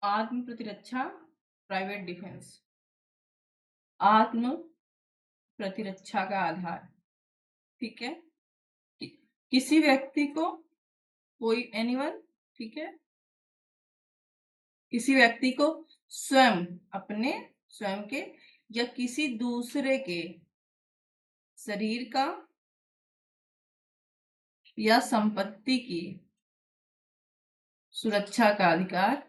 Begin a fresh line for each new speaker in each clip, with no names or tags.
आत्म प्रतिरक्षा, private defence. आत्म प्रतिरक्षा का आधार, ठीक है। किसी व्यक्ति को, कोई एनीवन, ठीक है, किसी व्यक्ति को स्वयं, अपने स्वयं के या किसी दूसरे के शरीर का या संपत्ति की सुरक्षा का अधिकार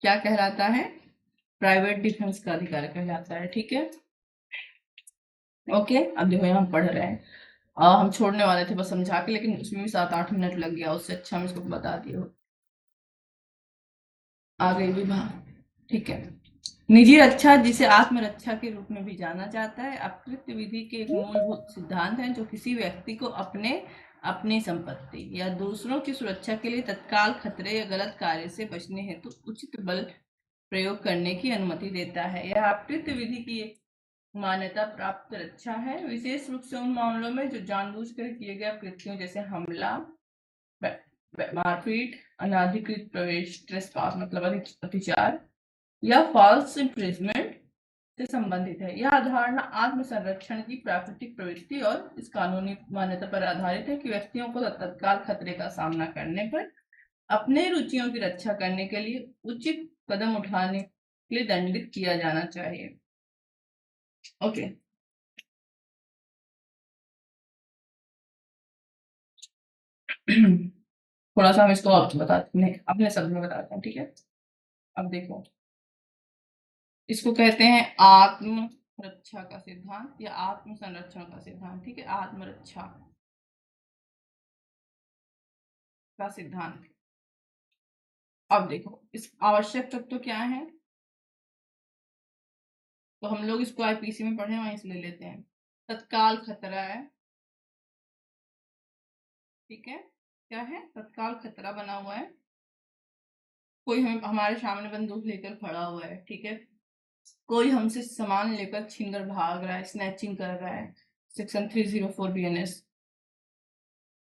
क्या कहलाता है? प्राइवेट डिफेंस का अधिकार कहलाता है, ठीक है। ओके, अब देखो हम पढ़ रहे हैं। हम छोड़ने वाले थे बस समझा के, लेकिन उसमें भी 7-8 मिनट लग गया, उससे अच्छा हम इसको बता दिए। आगे विभाग, ठीक है। निजी रक्षा, जिसे आत्मरक्षा के रूप में भी जाना जाता है, अपकृत्य विधि के एक मूलभूत सिद्धांत है जो किसी व्यक्ति को अपनी संपत्ति या दूसरों की सुरक्षा के लिए तत्काल खतरे या गलत कार्य से बचने हेतु उचित बल प्रयोग करने की अनुमति देता है। यह अपकृत्य विधि की एक मान्यता प्राप्त रक्षा है, विशेष रूप से उन मामलों में जो जानबूझकर किए गए कृत्यों जैसे हमला, मारपीट, अनाधिकृत प्रवेश, ट्रेसपास मतलब अतिचार या फॉल्स इम्प्रिजमेंट से संबंधित है। यह अवधारणा आत्मसंरक्षण की प्राकृतिक प्रवृत्ति और इस कानूनी मान्यता पर आधारित है कि व्यक्तियों को तत्काल खतरे का सामना करने पर अपने रुचियों की रक्षा करने के लिए उचित कदम उठाने के लिए दंडित किया जाना चाहिए। ओके, थोड़ा सा हम इसको बताते हैं, अपने शब्द में बताते हैं, ठीक है। अब देखो, इसको कहते हैं आत्म रक्षा का सिद्धांत या आत्म संरक्षण का सिद्धांत, ठीक है। आत्मरक्षा का सिद्धांत। अब देखो, इस आवश्यक तत्व क्या है, तो हम लोग इसको आईपीसी में पढ़े, वहीं से ले लेते हैं। तत्काल खतरा है, ठीक है। क्या है? तत्काल खतरा बना हुआ है। कोई हमारे सामने बंदूक लेकर खड़ा हुआ है, ठीक है। कोई हमसे सामान लेकर छीनकर भाग रहा है, स्नैचिंग कर रहा है, सेक्शन 304 बीएनएस।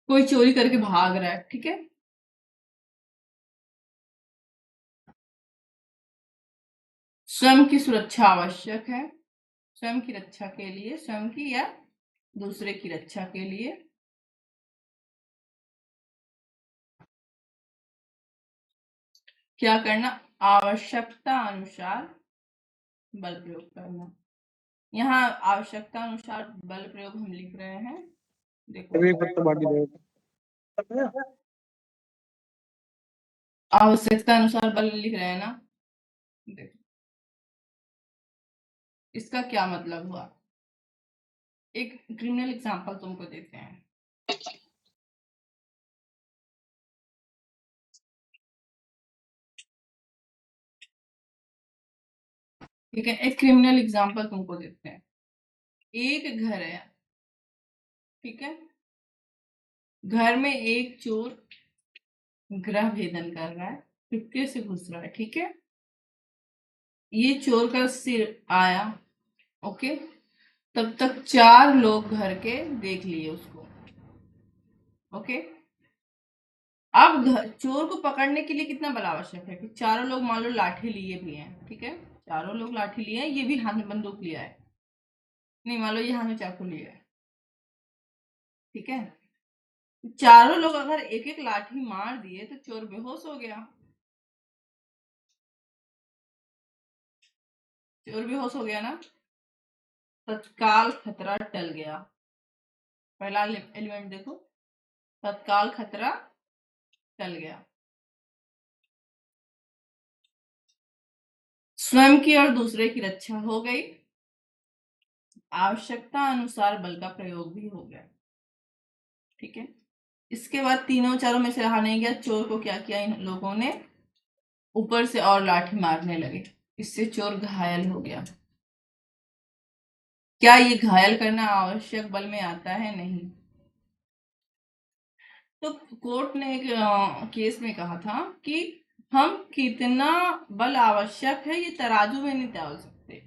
कोई चोरी करके भाग रहा है, ठीक है। स्वयं की सुरक्षा आवश्यक है, स्वयं की रक्षा के लिए, स्वयं की या दूसरे की रक्षा के लिए क्या करना? आवश्यकता अनुसार बल प्रयोग करना। यहाँ आवश्यकता अनुसार बल प्रयोग हम लिख रहे हैं, देखो। आवश्यकता अनुसार बल लिख रहे हैं ना, देखो इसका क्या मतलब हुआ। एक क्रिमिनल एग्जांपल तुमको देते हैं, ठीक है। एक क्रिमिनल एग्जांपल तुमको देते हैं। एक घर है, ठीक है। घर में एक चोर गृह भेदन कर रहा है, खिड़की से घुस रहा है, ठीक है। ये चोर का सिर आया, ओके। तब तक 4 लोग घर के देख लिए उसको, ओके। अब चोर को पकड़ने के लिए कितना बल आवश्यक है कि चारों लोग मान लो लाठी लिए भी हैं, ठीक है। चारों लोग लाठी लिए हैं, ये भी हाथ में बंदूक लिया है, नहीं मान लो ये हाथ में चाकू लिया है, ठीक है। चारों लोग अगर एक एक लाठी मार दिए तो चोर बेहोश हो गया, चोर बेहोश हो गया ना, तत्काल खतरा टल गया। पहला एलिमेंट देखो, तत्काल खतरा टल गया। स्वयं की और दूसरे की रक्षा हो गई, आवश्यकता अनुसार बल का प्रयोग भी हो गया, ठीक है। इसके बाद तीनों चारों में से रहा नहीं गया, चोर को क्या किया इन लोगों ने, ऊपर से और लाठी मारने लगे, इससे चोर घायल हो गया। क्या ये घायल करना आवश्यक बल में आता है? नहीं। तो कोर्ट ने एक केस में कहा था कि हम कितना बल आवश्यक है ये तराजू में नहीं तौल सकते,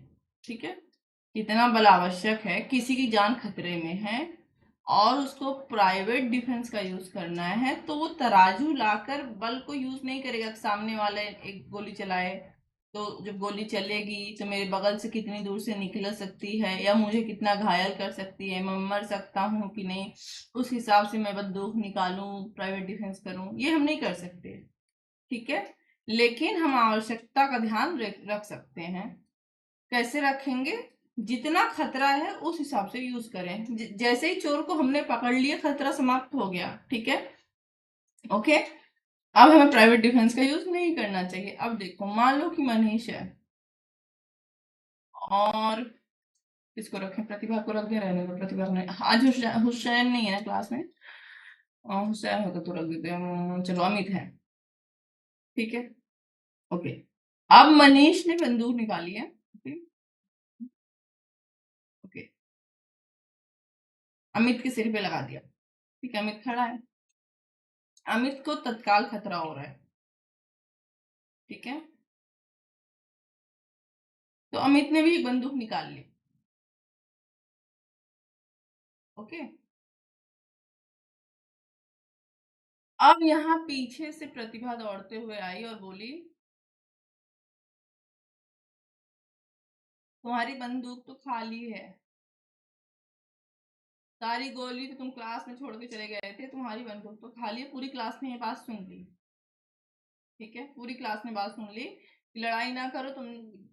ठीक है। कितना बल आवश्यक है, किसी की जान खतरे में है और उसको प्राइवेट डिफेंस का यूज करना है, तो वो तराजू लाकर बल को यूज नहीं करेगा। सामने वाले एक गोली चलाए तो जब गोली चलेगी तो मेरे बगल से कितनी दूर से निकल सकती है या मुझे कितना घायल कर सकती है, मैं मर सकता हूँ कि नहीं, उस हिसाब से मैं बंदूक निकालूं, प्राइवेट डिफेंस करूं, ये हम नहीं कर सकते। ठीक है, लेकिन हम आवश्यकता का ध्यान रख सकते हैं। कैसे रखेंगे? जितना खतरा है उस हिसाब से यूज करें। जैसे ही चोर को हमने पकड़ लिया, खतरा समाप्त हो गया। ठीक है, ओके। अब हमें प्राइवेट डिफेंस का यूज नहीं करना चाहिए। अब देखो, मान लो कि मनीष है और इसको रखें, प्रतिभा को रख दे, रहने दो, प्रतिभा को नहीं। आज हुसैन नहीं है क्लास में, हुसैन होगा तो रख देते हैं, चलो अमित है। ठीक है, ओके। अब मनीष ने बंदूक निकाली है। ओके, ओके, अमित के सिर पे लगा दिया। ठीक है, अमित खड़ा है, अमित को तत्काल खतरा हो रहा है। ठीक है, तो अमित ने भी एक बंदूक निकाल ली। ओके, अब यहाँ पीछे से प्रतिभा दौड़ते हुए आई और बोली, तुम्हारी बंदूक तो खाली है, सारी गोली तो तुम क्लास में छोड़ के चले गए थे, तुम्हारी बंदूक तो खाली है। पूरी क्लास ने ये बात सुन ली। ठीक है, पूरी क्लास ने बात सुन ली कि लड़ाई ना करो, तुम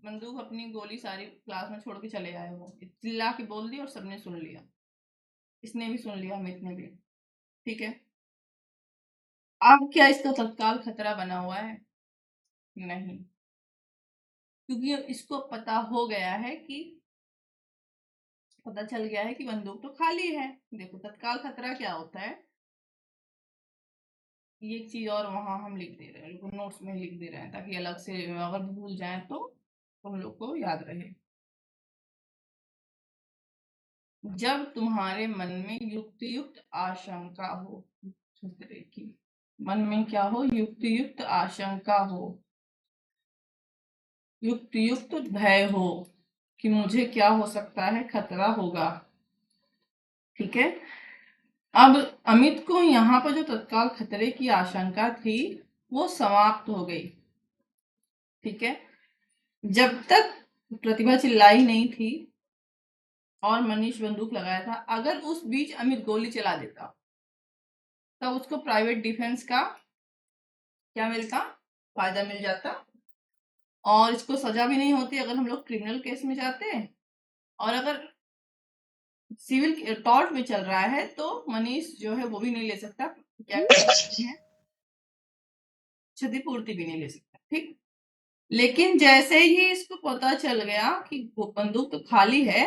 बंदूक अपनी गोली सारी क्लास में छोड़ के चले आए हो। चिल्ला के बोल दी और सबने सुन लिया, इसने भी सुन लिया, अमित ने भी। ठीक है, अब क्या इसका तत्काल खतरा बना हुआ है? नहीं, क्योंकि इसको पता हो गया है कि, पता चल गया है कि बंदूक तो खाली है। देखो, तत्काल खतरा क्या होता है, ये एक चीज और वहां हम लिख दे रहे हैं, नोट्स में लिख दे रहे हैं ताकि अलग से अगर भूल जाए तो तुम लोग को याद रहे। जब तुम्हारे मन में युक्त आशंका हो, खतरे की, मन में क्या हो? युक्त आशंका हो, युक्त भय हो कि मुझे क्या हो सकता है, खतरा होगा। ठीक है, अब अमित को यहाँ पर जो तत्काल खतरे की आशंका थी वो समाप्त हो गई। ठीक है, जब तक प्रतिभा चिल्लाई नहीं थी और मनीष बंदूक लगाया था, अगर उस बीच अमित गोली चला देता तब उसको प्राइवेट डिफेंस का क्या मिलता? फायदा मिल जाता और इसको सजा भी नहीं होती अगर हम लोग क्रिमिनल केस में जाते। और अगर सिविल टॉर्ट में चल रहा है तो मनीष जो है वो भी नहीं ले सकता, क्या कहते हैं, क्षतिपूर्ति भी नहीं ले सकता। ठीक, लेकिन जैसे ही इसको पता चल गया कि वो बंदूक तो खाली है,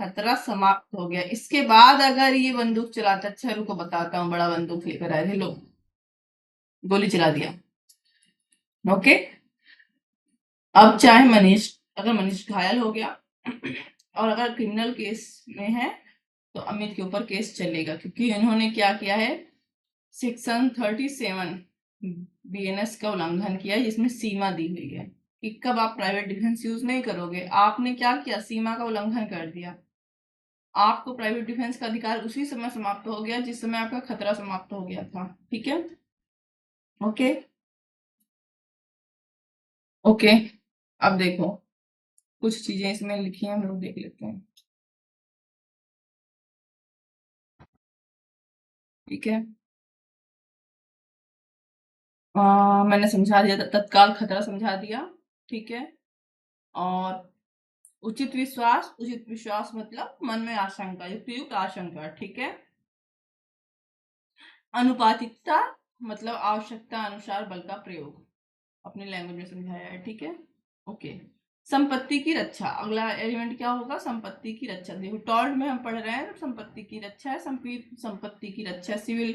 खतरा समाप्त हो गया। इसके बाद अगर ये बंदूक चलाता, अच्छा रुको बताता हूँ, बड़ा बंदूक लेकर आए थे लोग, गोली चला दिया। ओके, अब चाहे मनीष, अगर मनीष घायल हो गया और अगर क्रिमिनल केस में है तो अमित के ऊपर केस चलेगा, क्योंकि इन्होंने क्या किया है, सेक्शन 37 बीएनएस का उल्लंघन किया है, जिसमें सीमा दी हुई है कि कब आप प्राइवेट डिफेंस यूज नहीं करोगे। आपने क्या किया? सीमा का उल्लंघन कर दिया। आपको प्राइवेट डिफेंस का अधिकार उसी समय समाप्त हो गया जिस समय आपका खतरा समाप्त हो गया था। ठीक है, ओके, ओके। अब देखो, कुछ चीजें इसमें लिखी हैं, हम लोग देख लेते हैं। ठीक है, मैंने समझा दिया, तत्काल खतरा समझा दिया। ठीक है, और उचित विश्वास मतलब मन में आशंका, युक्त आशंका। ठीक है, अनुपातिकता मतलब आवश्यकता अनुसार बल का प्रयोग, अपने लैंग्वेज में समझाया है। ठीक है, ओके। संपत्ति की रक्षा, अगला एलिमेंट क्या होगा? संपत्ति की रक्षा। देखो, टॉर्ट में हम पढ़ रहे हैं तो संपत्ति की रक्षा है, संपत्ति की रक्षा सिविल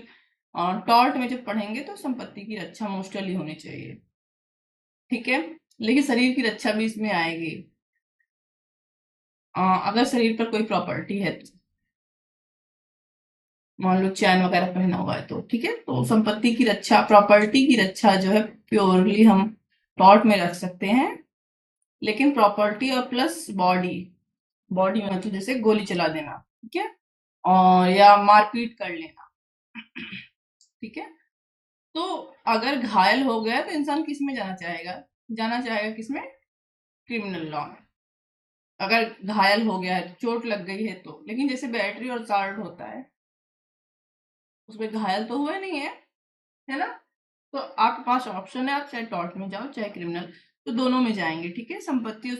टॉर्ट में जब पढ़ेंगे तो संपत्ति की रक्षा मोस्टली होनी चाहिए। ठीक है, लेकिन शरीर की रक्षा भी इसमें आएगी, अगर शरीर पर कोई प्रॉपर्टी है तो, मान लो चैन वगैरह पहना हुआ है तो। ठीक है, तो संपत्ति की रक्षा, प्रॉपर्टी की रक्षा जो है प्योरली हम टॉर्ट में रख सकते हैं, लेकिन प्रॉपर्टी और प्लस बॉडी, बॉडी में तो जैसे गोली चला देना, ठीक है, और या मारपीट कर लेना, ठीक है। तो अगर घायल हो गया तो इंसान किस में जाना चाहेगा? जाना चाहेगा किसमें? क्रिमिनल लॉ में। अगर घायल हो गया है, चोट लग गई है तो। लेकिन जैसे बैटरी और साल्ट होता है, उसमें घायल तो हुए नहीं है ना? तो आपके पास ऑप्शन है, आप चाहे टॉर्ट में जाओ चाहे क्रिमिनल, तो दोनों में जाएंगे, ठीक है। संपत्ति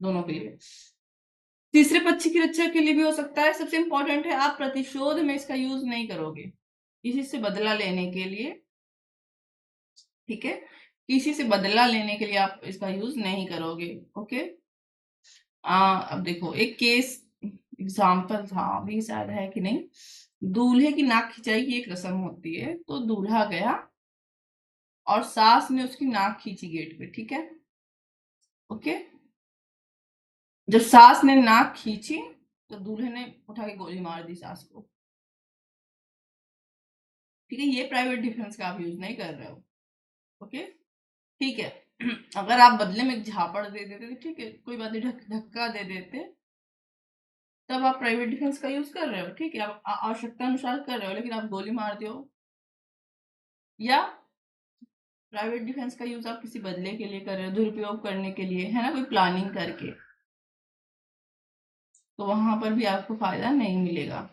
दोनों के लिए। तीसरे पक्ष की रक्षा के लिए भी हो सकता है। सबसे इंपॉर्टेंट है, आप प्रतिशोध में इसका यूज नहीं करोगे, किसी से बदला लेने के लिए, ठीक है, किसी से बदला लेने के लिए आप इसका यूज नहीं करोगे। ओके। अब देखो एक केस एग्जाम्पल था, अभी शायद है कि नहीं। दूल्हे की नाक खिंचाई की एक रस्म होती है, तो दूल्हा गया और सास ने उसकी नाक खींची गेट पे, ठीक है। ओके। जब सास ने नाक खींची तो दूल्हे ने उठा के गोली मार दी सास को, ठीक है। ये प्राइवेट डिफेंस का आप यूज नहीं कर रहे हो। ओके, ठीक है। अगर आप बदले में एक झापड़ दे देते तो ठीक है, कोई बात नहीं, धक्का दे देते, तब आप प्राइवेट डिफेंस का यूज कर रहे हो, ठीक है, आप आवश्यकता अनुसार कर रहे हो। लेकिन आप गोली मारते हो, या प्राइवेट डिफेंस का यूज आप किसी बदले के लिए कर रहे हो, दुरुपयोग करने के लिए, है ना, कोई प्लानिंग करके, तो वहां पर भी आपको फायदा नहीं मिलेगा।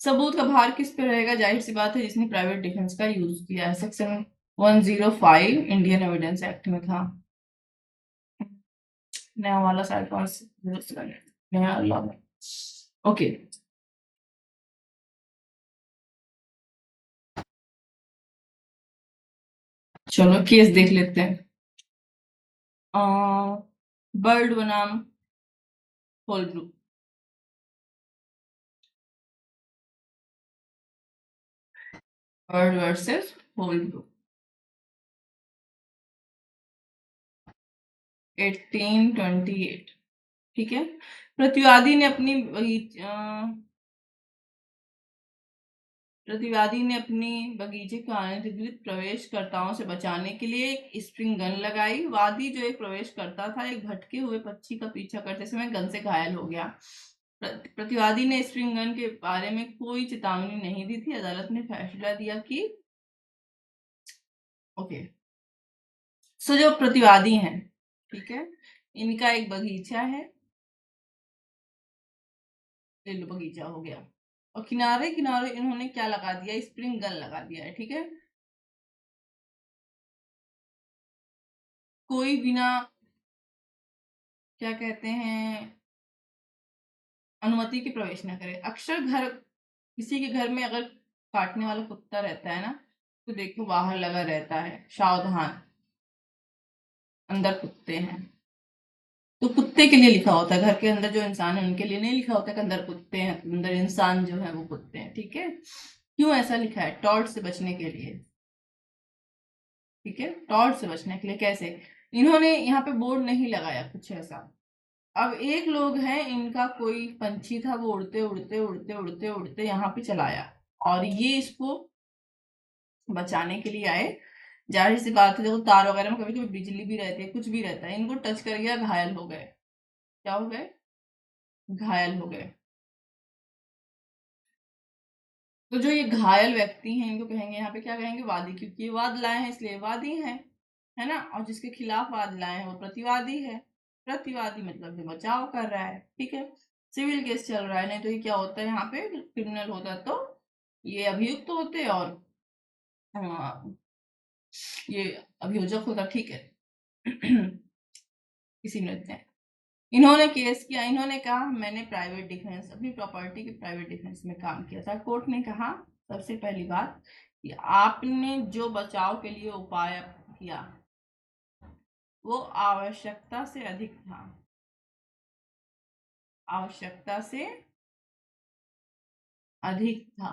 सबूत का भार किस पे रहेगा? जाहिर सी बात है, जिसने प्राइवेट डिफेंस का यूज किया है। सेक्शन 105 इंडियन एविडेंस एक्ट में था। नया वाला शायद कौन सा नया लॉ में। ओके, चलो केस देख लेते हैं। बर्ड बनाम whole group. Bird versus whole group, 1828, ठीक है। प्रतिवादी ने अपनी प्रतिवादी ने अपनी बगीचे के अनधिकृत प्रवेशकर्ताओं से बचाने के लिए एक स्प्रिंग गन लगाई। वादी, जो एक प्रवेश करता था, एक भटके हुए पक्षी का पीछा करते समय गन से घायल हो गया। प्रतिवादी ने स्प्रिंग गन के बारे में कोई चेतावनी नहीं दी थी। अदालत ने फैसला दिया कि ओके, सो जो प्रतिवादी हैं, ठीक है, इनका एक बगीचा है, ले लो बगीचा हो गया, और किनारे किनारे इन्होंने क्या लगा दिया? स्प्रिंग गन लगा दिया है, ठीक है। कोई बिना, क्या कहते हैं, अनुमति के प्रवेश न करे। अक्सर घर, किसी के घर में अगर काटने वाला कुत्ता रहता है ना, तो देखो बाहर लगा रहता है सावधान, अंदर कुत्ते हैं। तो कुत्ते के लिए लिखा होता है, घर के अंदर जो इंसान है उनके लिए नहीं लिखा होता कि अंदर कुत्ते हैं, अंदर इंसान जो है वो कुत्ते हैं, ठीक है। क्यों ऐसा लिखा है? टॉर्च से बचने के लिए, ठीक है, टॉर्च से बचने के लिए। कैसे? इन्होंने यहाँ पे बोर्ड नहीं लगाया कुछ ऐसा। अब एक लोग हैं, इनका कोई पंछी था, वो उड़ते उड़ते उड़ते उड़ते उड़ते यहाँ पे चलाया, और ये इसको बचाने के लिए आए। जाहिर सी बात है, देखो तार वगैरह में कभी कभी बिजली भी रहती है, कुछ भी रहता है, इनको टच कर गया, घायल हो गए। क्या हो गए? घायल हो गए। तो जो ये घायल व्यक्ति हैं, इनको कहेंगे यहाँ पे, क्या कहेंगे? वादी, क्योंकि ये वाद लाए हैं इसलिए वादी है ना। और जिसके खिलाफ वाद लाए हैं वो प्रतिवादी है। प्रतिवादी मतलब जो बचाव कर रहा है, ठीक है। सिविल केस चल रहा है, नहीं तो ये क्या होता है, यहाँ पे क्रिमिनल होता तो ये अभियुक्त होते, और ये अभियोजक होता, ठीक है। किसी ने, इन्होंने केस किया, इन्होंने कहा मैंने प्राइवेट डिफेंस, अपनी प्रॉपर्टी के प्राइवेट डिफेंस में काम किया था। कोर्ट ने कहा, सबसे पहली बात, कि आपने जो बचाव के लिए उपाय किया वो आवश्यकता से अधिक था। आवश्यकता से अधिक था।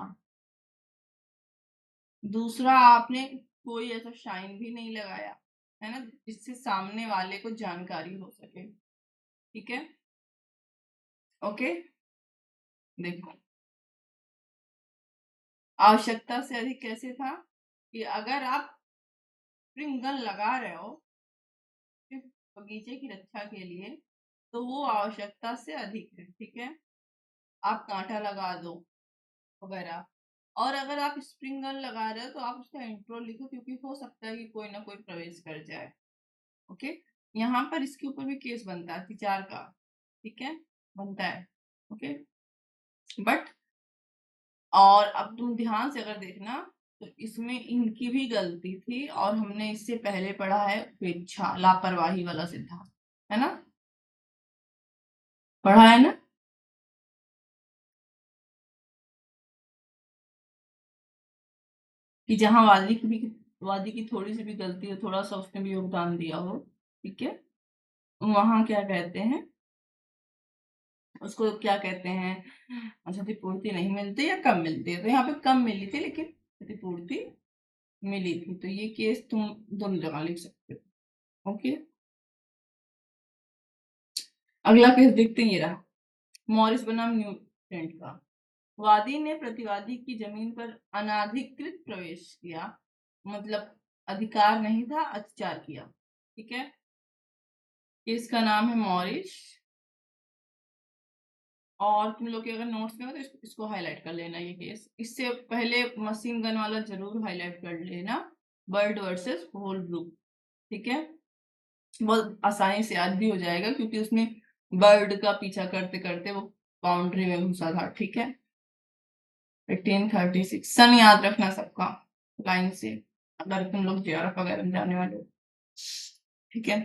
दूसरा, आपने कोई ऐसा शाइन भी नहीं लगाया, है ना, जिससे सामने वाले को जानकारी हो सके, ठीक है। ओके, देखो, आवश्यकता से अधिक कैसे था? कि अगर आप स्प्रिंग गन लगा रहे हो, बगीचे की रक्षा के लिए, तो वो आवश्यकता से अधिक है। ठीक है, आप कांटा लगा दो वगैरह। और अगर आप स्प्रिंगल लगा रहे हो तो आप उसका इंट्रो लिखो, क्योंकि हो सकता है कि कोई ना कोई प्रवेश कर जाए। ओके, यहाँ पर इसके ऊपर भी केस बनता है विचार का। ठीक है, बनता है। ओके, बट और अब तुम ध्यान से अगर देखना तो इसमें इनकी भी गलती थी, और हमने इससे पहले पढ़ा है उपेक्षा, लापरवाही वाला सिद्धांत, है ना? पढ़ा है ना? कि जहां वादी की थोड़ी सी भी गलती हो, थोड़ा सा उसने भी योगदान दिया हो, ठीक है, वहां क्या कहते हैं उसको, क्या कहते हैं, क्षतिपूर्ति नहीं मिलती या कम मिलती है। तो यहाँ पे कम मिली थी लेकिन क्षतिपूर्ति मिली थी, तो ये केस तुम दोनों जगह लिख सकते हो। ओके, अगला केस देखते हैं, ये रहा मॉरिस बनाम न्यूटन का। वादी ने प्रतिवादी की जमीन पर अनाधिकृत प्रवेश किया, मतलब अधिकार नहीं था, अत्याचार किया। ठीक है, केस का नाम है मॉरिस। और तुम लोग के अगर नोट्स में हो तो इसको हाईलाइट कर लेना, ये केस। इससे पहले मशीन गन वाला जरूर हाईलाइट कर लेना, बर्ड वर्सेस होल ग्रुप। ठीक है, बहुत आसानी से याद भी हो जाएगा, क्योंकि उसमें बर्ड का पीछा करते करते वो बाउंड्री में घुसा था। ठीक है, 1836 सन याद रखना सबका लाइन से, अगर तुम लोग जेआरएफ वगैरह में जाने वाले हो। ठीक है,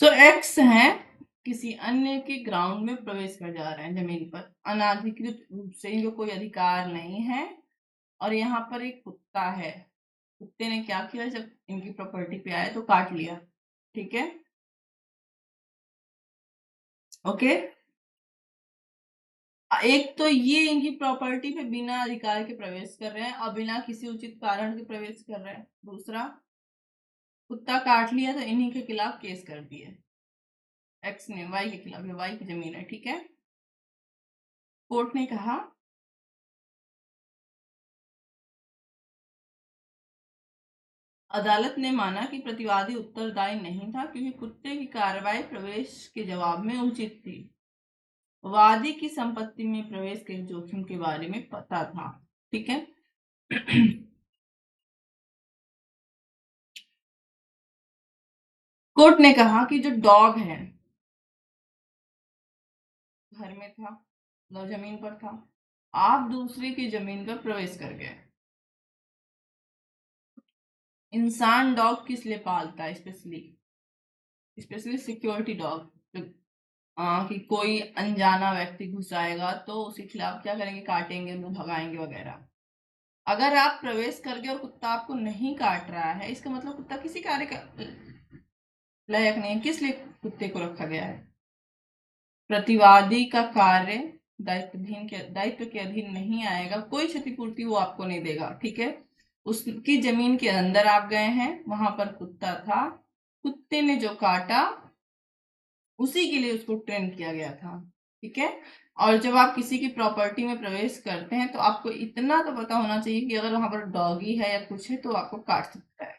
सो एक्स है किसी अन्य के ग्राउंड में प्रवेश कर जा रहे हैं, जमीन पर अनाधिकृत रूप से, इनको कोई अधिकार नहीं है। और यहाँ पर एक कुत्ता है, कुत्ते ने क्या किया, जब इनकी प्रॉपर्टी पे आया तो काट लिया। ठीक है, ओके, एक तो ये इनकी प्रॉपर्टी पे बिना अधिकार के प्रवेश कर रहे हैं और बिना किसी उचित कारण के प्रवेश कर रहे हैं। दूसरा, कुत्ता काट लिया तो इन्हीं के खिलाफ केस कर दिए, एक्स ने वाई के खिलाफ, वाई की जमीन है। ठीक है, कोर्ट ने कहा अदालत ने माना कि प्रतिवादी उत्तरदायी नहीं था, क्योंकि कुत्ते की कार्रवाई प्रवेश के जवाब में उचित थी। वादी की संपत्ति में प्रवेश के जोखिम के बारे में पता था। ठीक है, कोर्ट ने कहा कि जो डॉग है घर में था, मतलब जमीन पर था, आप दूसरे की जमीन पर प्रवेश कर गए। इंसान डॉग किस लिए पालता है, स्पेशली स्पेशली सिक्योरिटी डॉग, कि कोई अनजाना व्यक्ति घुस आएगा तो उसके खिलाफ क्या करेंगे, काटेंगे, मुंह भगाएंगे वगैरह। अगर आप प्रवेश कर गए और कुत्ता आपको नहीं काट रहा है, इसका मतलब कुत्ता किसी कार्य का लायक नहीं है। किस लिए कुत्ते को रखा गया है? प्रतिवादी का कार्य दायित्व के अधीन नहीं आएगा, कोई क्षतिपूर्ति वो आपको नहीं देगा। ठीक है, उसकी जमीन के अंदर आप गए हैं, वहां पर कुत्ता था, कुत्ते ने जो काटा उसी के लिए उसको ट्रेन किया गया था। ठीक है, और जब आप किसी की प्रॉपर्टी में प्रवेश करते हैं तो आपको इतना तो पता होना चाहिए कि अगर वहां पर डॉगी है या कुछ है तो आपको काट सकता है,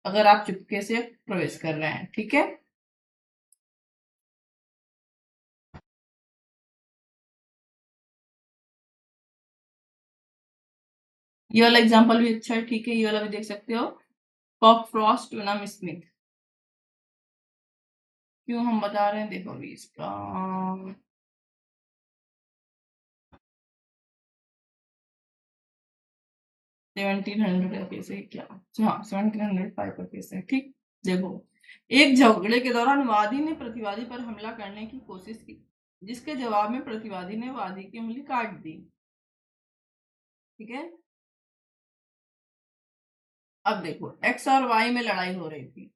अगर आप चुपके से प्रवेश कर रहे हैं। ठीक है, ये वाला एग्जांपल भी अच्छा है। ठीक है, ये वाला भी देख सकते हो, कॉक फ्रॉस्ट बनाम स्मिथ। क्यों हम बता रहे हैं, देखो अभी इसका 1700 का केस है क्या? हाँ, 1705 का केस है। ठीक, देखो, एक झगड़े के दौरान वादी ने प्रतिवादी पर हमला करने की कोशिश की, जिसके जवाब में प्रतिवादी ने वादी की उंगली काट दी। ठीक है, अब देखो एक्स और वाई में लड़ाई हो रही थी,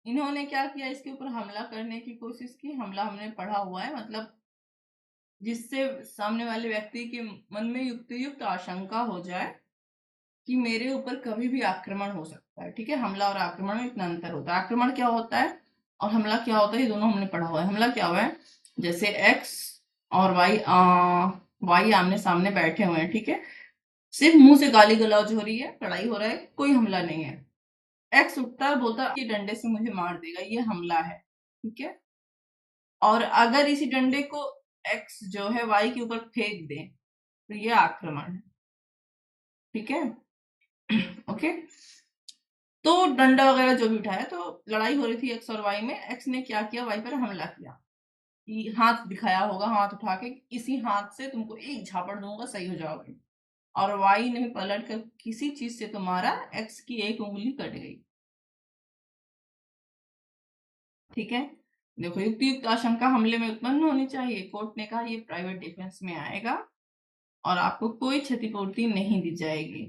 इन्होंने क्या किया, इसके ऊपर हमला करने की कोशिश की। हमला हमने पढ़ा हुआ है, मतलब जिससे सामने वाले व्यक्ति के मन में युक्त आशंका हो जाए कि मेरे ऊपर कभी भी आक्रमण हो सकता है। ठीक है, हमला और आक्रमण में इतना अंतर होता है। आक्रमण क्या होता है और हमला क्या होता है, ये दोनों हमने पढ़ा हुआ है। हमला क्या हुआ है, जैसे एक्स और वाई आमने सामने बैठे हुए हैं, ठीक है, सिर्फ मुंह से गाली गलौज हो रही है, लड़ाई हो रहा है, कोई हमला नहीं है। एक्स उठता है, बोलता है ये डंडे से मुझे मार देगा, ये हमला है, ठीक है। और अगर इसी डंडे को एक्स जो है वाई के ऊपर फेंक दे तो ये आक्रमण है, ठीक है। ओके, तो डंडा वगैरह जो भी उठाया, तो लड़ाई हो रही थी एक्स और वाई में, एक्स ने क्या किया, वाई पर हमला किया, हाथ दिखाया होगा, हाथ उठा के इसी हाथ से तुमको एक झापड़ दूंगा, सही हो जाओगे। और वाई ने पलट कर किसी चीज से तो मारा, एक्स की एक उंगली कट गई, ठीक है। देखो, युक्तियुक्त आशंका हमले में उत्पन्न होनी चाहिए, कोर्ट ने कहा ये प्राइवेट डिफेंस में आएगा और आपको कोई क्षतिपूर्ति नहीं दी जाएगी,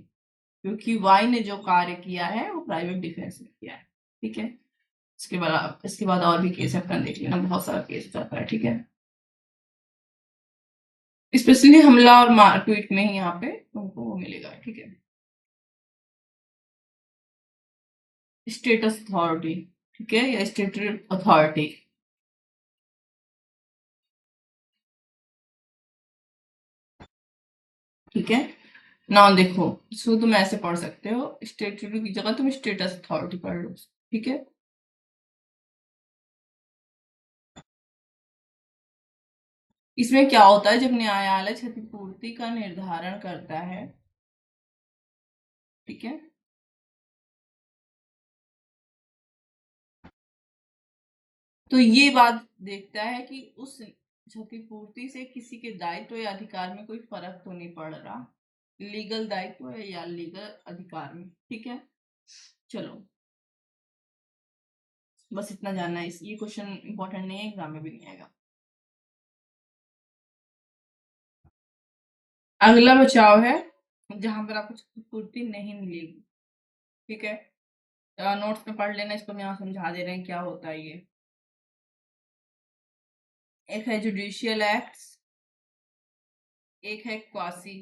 क्योंकि वाई ने जो कार्य किया है वो प्राइवेट डिफेंस में किया है, ठीक है। इसके बाद और भी केस अपन देख लेना, बहुत सारा केस जाता है, ठीक है। स्पेशली हमला और मारपीट में ही यहाँ पे तुमको वो मिलेगा, ठीक है। स्टेटस अथॉरिटी, ठीक है, या स्टेटरी अथॉरिटी, ठीक है। ना देखो, इसको तुम ऐसे पढ़ सकते हो, स्टेटरी की जगह तुम स्टेटस अथॉरिटी पढ़ लो, ठीक है। इसमें क्या होता है, जब न्यायालय क्षतिपूर्ति का निर्धारण करता है, ठीक है, तो ये बात देखता है कि उस क्षतिपूर्ति से किसी के दायित्व या अधिकार में कोई फर्क तो नहीं पड़ रहा, लीगल दायित्व है या लीगल अधिकार में, ठीक है। चलो, बस इतना जानना है, ये क्वेश्चन इंपॉर्टेंट नहीं है, एग्जाम में भी नहीं आएगा। अगला बचाव है जहां पर आपको क्षतिपूर्ति नहीं मिलेगी, ठीक है। नोट्स में पढ़ लेना, इसको हम यहाँ समझा दे रहे हैं क्या होता है ये। एक है जुडिशियल एक्ट्स, एक है क्वासी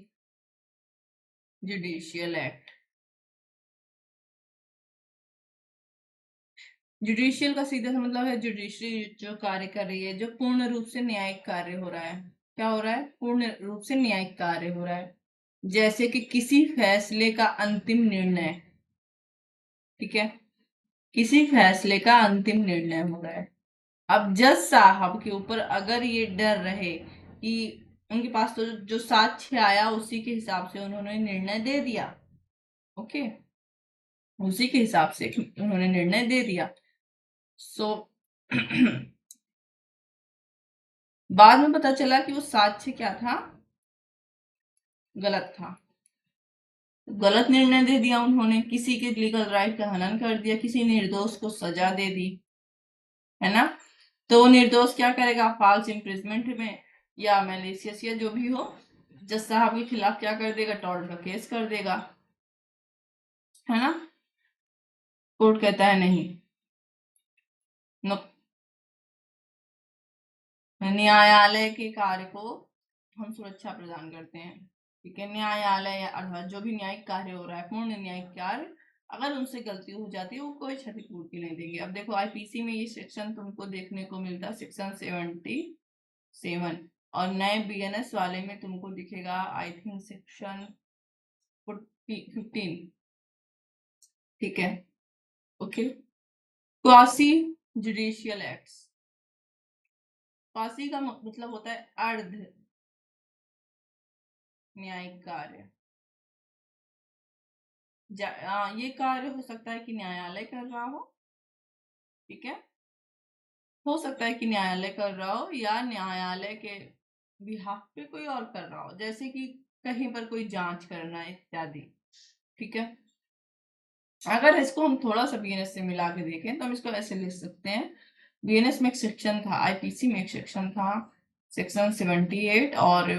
जुडिशियल एक्ट। जुडिशियल का सीधा सा मतलब है जुडिशरी जो कार्य कर रही है, जो पूर्ण रूप से न्यायिक कार्य हो रहा है। क्या हो रहा है? पूर्ण रूप से न्यायिक कार्य हो रहा है, जैसे कि किसी फैसले का अंतिम निर्णय, ठीक है, किसी फैसले का अंतिम निर्णय हो रहा है। अब जज साहब के ऊपर अगर ये डर रहे कि उनके पास तो जो साक्ष्य आया उसी के हिसाब से उन्होंने निर्णय दे दिया, ओके, उसी के हिसाब से उन्होंने निर्णय दे दिया, सो बाद में पता चला कि वो साक्ष्य क्या था, गलत था, गलत निर्णय दे दिया उन्होंने, किसी के लीगल राइट का हनन कर दिया, किसी निर्दोष को सजा दे दी, है ना। तो वो निर्दोष क्या करेगा, फॉल्स इम्प्रिजमेंट में या मैलिशियस या जो भी हो, जज साहब के खिलाफ क्या कर देगा, टॉर्ट का केस कर देगा, है ना। कोर्ट कहता है नहीं, न्यायालय के कार्य को हम सुरक्षा प्रदान करते हैं, ठीक है। न्यायालय या अथवा जो भी न्यायिक कार्य हो रहा है, पूर्ण न्यायिक कार्य, अगर उनसे गलती हो जाती है वो कोई क्षतिपूर्ति नहीं देंगे। अब देखो, आईपीसी में ये सेक्शन तुमको देखने को मिलता है, सेक्शन 77, और नए बीएनएस वाले में तुमको दिखेगा आई थिंक सेक्शन 15, ठीक है, okay. Quasi judicial acts, quasi का मतलब होता है अर्ध न्यायिक कार्य। ये कार्य हो सकता है कि न्यायालय कर रहा हो, ठीक है, हो सकता है कि न्यायालय कर रहा हो या न्यायालय के बिहाफ पे कोई और कर रहा हो, जैसे कि कहीं पर कोई जांच करना इत्यादि, ठीक है। अगर इसको हम थोड़ा सा बीएनएस से मिला के देखें तो हम इसको ऐसे लिख सकते हैं, बीएनएस में एक सेक्शन था, आईपीसी में एक सेक्शन था, सेक्शन 78, और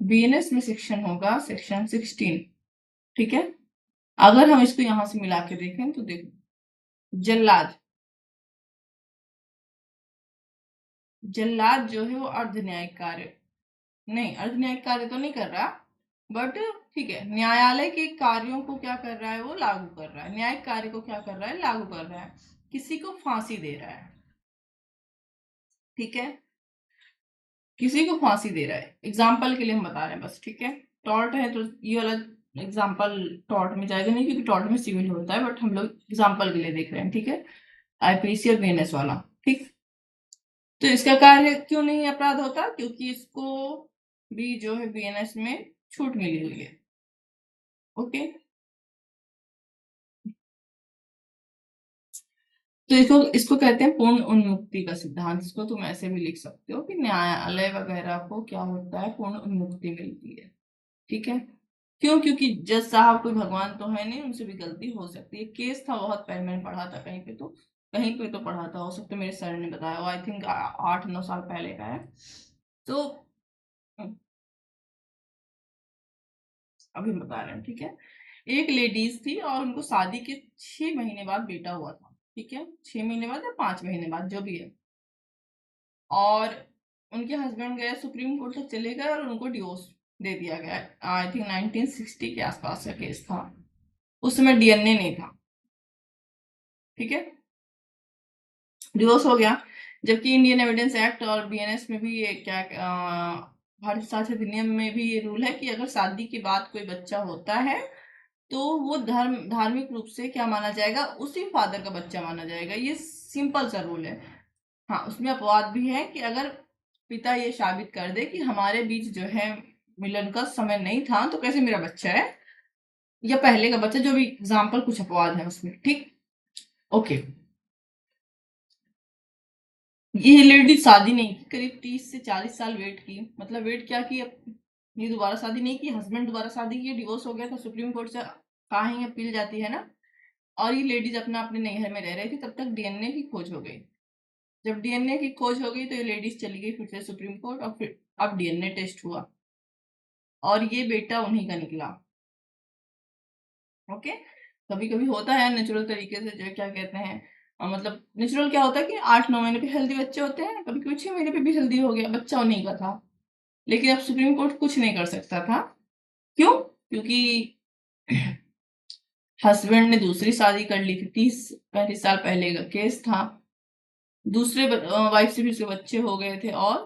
बीएनएस में सेक्शन होगा सेक्शन 16, ठीक है। अगर हम इसको यहां से मिला के देखें तो देखो, जल्लाद, जल्लाद जो है वो अर्ध न्यायिक कार्य, नहीं, अर्ध न्यायिक कार्य तो नहीं कर रहा, बट ठीक है, न्यायालय के कार्यों को क्या कर रहा है, वो लागू कर रहा है, न्यायिक कार्य को क्या कर रहा है, लागू कर रहा है, किसी को फांसी दे रहा है, ठीक है, किसी को फांसी दे रहा है, एग्जाम्पल के लिए हम बता रहे हैं बस, ठीक है। टॉर्ट है तो ये वाला एग्जाम्पल टॉर्ट में जाएगा नहीं, क्योंकि टॉर्ट में सिविल होता है, बट हम लोग एग्जाम्पल के लिए देख रहे हैं, ठीक है। आईपीसी और बीएनएस वाला, ठीक। तो इसका कार्य क्यों नहीं अपराध होता, क्योंकि इसको भी जो है बीएनएस में छूट मिली हुई है। ओके, तो इसको इसको कहते हैं पूर्ण उन्मुक्ति का सिद्धांत। इसको तुम ऐसे भी लिख सकते हो कि न्यायालय वगैरह को क्या होता है, पूर्ण उन्मुक्ति मिलती है, ठीक है। क्यों? क्योंकि जज साहब कोई भगवान तो है नहीं, उनसे भी गलती हो सकती है। केस था बहुत पहले, मैंने पढ़ा था कहीं पे तो पढ़ा था, हो सकता है मेरे सर ने बताया, आई थिंक 8-9 साल पहले का है। तो अभी बता रहे हैं, ठीक है। एक लेडीज थी और उनको शादी के 6 महीने बाद बेटा हुआ था, ठीक है। 6 महीने बाद या 5 महीने बाद, जो भी है। और उनके हस्बैंड गए सुप्रीम कोर्ट तक, चले गए और उनको डिवोर्स दे दिया गया। आई थिंक 1960 के आसपास का केस था। उस समय डीएनए नहीं था, ठीक है। डिवोर्स हो गया। जबकि इंडियन एविडेंस एक्ट और बीएनएस में भी ये क्या भारतीय साक्ष्य अधिनियम में भी ये रूल है कि अगर शादी के बाद कोई बच्चा होता है तो वो धार्मिक रूप से क्या माना जाएगा, उसी फादर का बच्चा माना जाएगा। ये सिंपल सा रूल है। हाँ, उसमें अपवाद भी है कि अगर पिता ये साबित कर दे कि हमारे बीच जो है मिलन का समय नहीं था, तो कैसे मेरा बच्चा है, या पहले का बच्चा, जो भी एग्जाम्पल, कुछ अपवाद है उसमें, ठीक। ओके, ये लेडी शादी नहीं की, करीब 30 से 40 साल वेट की। मतलब वेट क्या की, ये दोबारा शादी नहीं की, हस्बैंड दोबारा शादी की, डिवोर्स हो गया था, सुप्रीम कोर्ट से कहीं अपील जाती है ना। और ये लेडीज अपना अपने नैहर में रह रही थी, तब तक डीएनए की खोज हो गई। जब डीएनए की खोज हो गई तो ये लेडीज चली गई फिर से सुप्रीम कोर्ट, और फिर अब डीएनए टेस्ट हुआ और ये बेटा उन्हीं का निकला। ओके, कभी कभी होता है नेचुरल तरीके से, जो क्या कहते हैं, मतलब नेचुरल क्या होता है कि 8-9 महीने पे हेल्दी बच्चे होते हैं, कभी कभी 6 महीने पे भी हेल्दी हो गया बच्चा, उन्हीं का था। लेकिन अब सुप्रीम कोर्ट कुछ नहीं कर सकता था। क्यों? क्योंकि हस्बैंड ने दूसरी शादी कर ली थी, 30-35 साल पहले का केस था। दूसरे वाइफ से भी उसके बच्चे हो गए थे और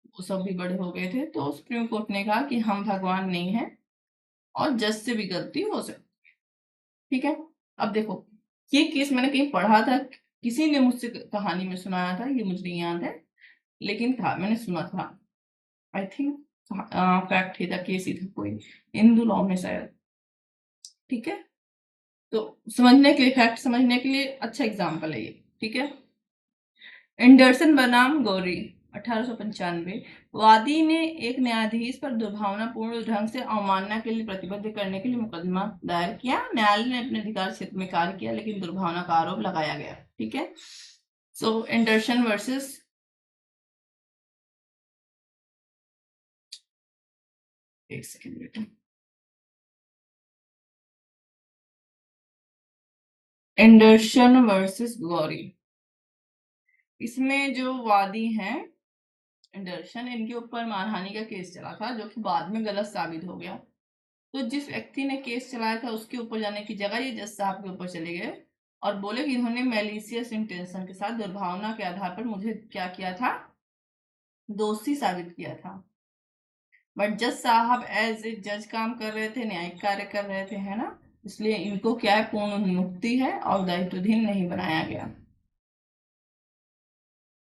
वो सब भी बड़े हो गए थे। तो सुप्रीम कोर्ट ने कहा कि हम भगवान नहीं हैं और जज से भी गलती हो सकती, ठीक है। अब देखो, ये केस मैंने कहीं पढ़ा था, किसी ने मुझसे कहानी में सुनाया था, ये मुझे नहीं याद है, लेकिन था, मैंने सुना था। आई थिंक फैक्ट ही था, केस ही था कोई, हिंदू लॉ में शायद, ठीक है। तो समझने के लिए, फैक्ट समझने के लिए अच्छा एग्जाम्पल है ये, ठीक है। एंडरसन बनाम गौरी, 1895। वादी ने एक न्यायाधीश पर दुर्भावनापूर्ण ढंग से अवमानना के लिए प्रतिबद्ध करने के लिए मुकदमा दायर किया। न्यायालय ने अपने अधिकार क्षेत्र में कार्य किया, लेकिन दुर्भावना का आरोप लगाया गया, ठीक है। सो एंडरसन वर्सेस, एक सेकेंड बेटा, एंडरसन वर्सेस गौरी। इसमें जो वादी हैं एंडरसन, इनके ऊपर मानहानि का केस चला था, जो कि बाद में गलत साबित हो गया। तो जिस व्यक्ति ने केस चलाया था उसके ऊपर जाने की जगह ये जज साहब के ऊपर चले गए और बोले कि इन्होंने मैलिशियस इंटेंशन के साथ दुर्भावना के आधार पर मुझे क्या किया था, दोषी साबित किया था। बट जज साहब एज ए जज काम कर रहे थे, न्यायिक कार्य कर रहे थे, है ना। इसलिए इनको क्या है, पूर्ण मुक्ति है और दायित्वधीन नहीं बनाया गया,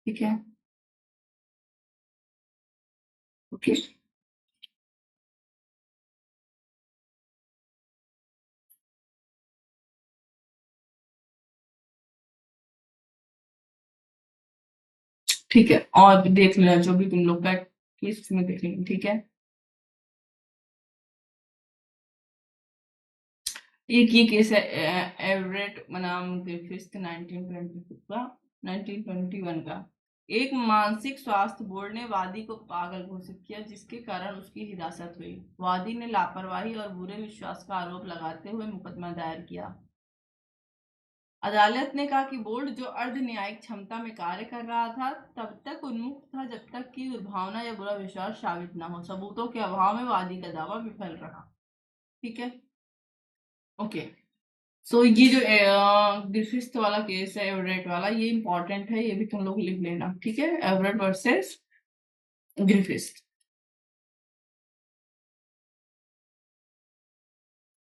ठीक है। ओके, ठीक है, और भी देख लेना जो भी तुम लोग का केस में देख लेना, ठीक है। एक ये केस है एवरेट बनाम ग्रिफिथ 1921 का। एक मानसिक स्वास्थ्य बोर्ड ने वादी को पागल घोषित किया, जिसके कारण उसकी हिरासत हुई। वादी ने लापरवाही और बुरे विश्वास का आरोप लगाते हुए मुकदमा दायर किया। अदालत ने कहा कि बोर्ड, जो अर्ध न्यायिक क्षमता में कार्य कर रहा था, तब तक उन्मुक्त था जब तक कि दुर्भावना या बुरा विश्वास साबित न हो। सबूतों के अभाव में वादी का दावा विफल रहा, ठीक है। ओके, सो ये जो ग्रिफिथ वाला केस है, एवरेट वाला, ये इंपॉर्टेंट है, ये भी तुम लोग लिख लेना, ठीक है। Everett versus Griffith.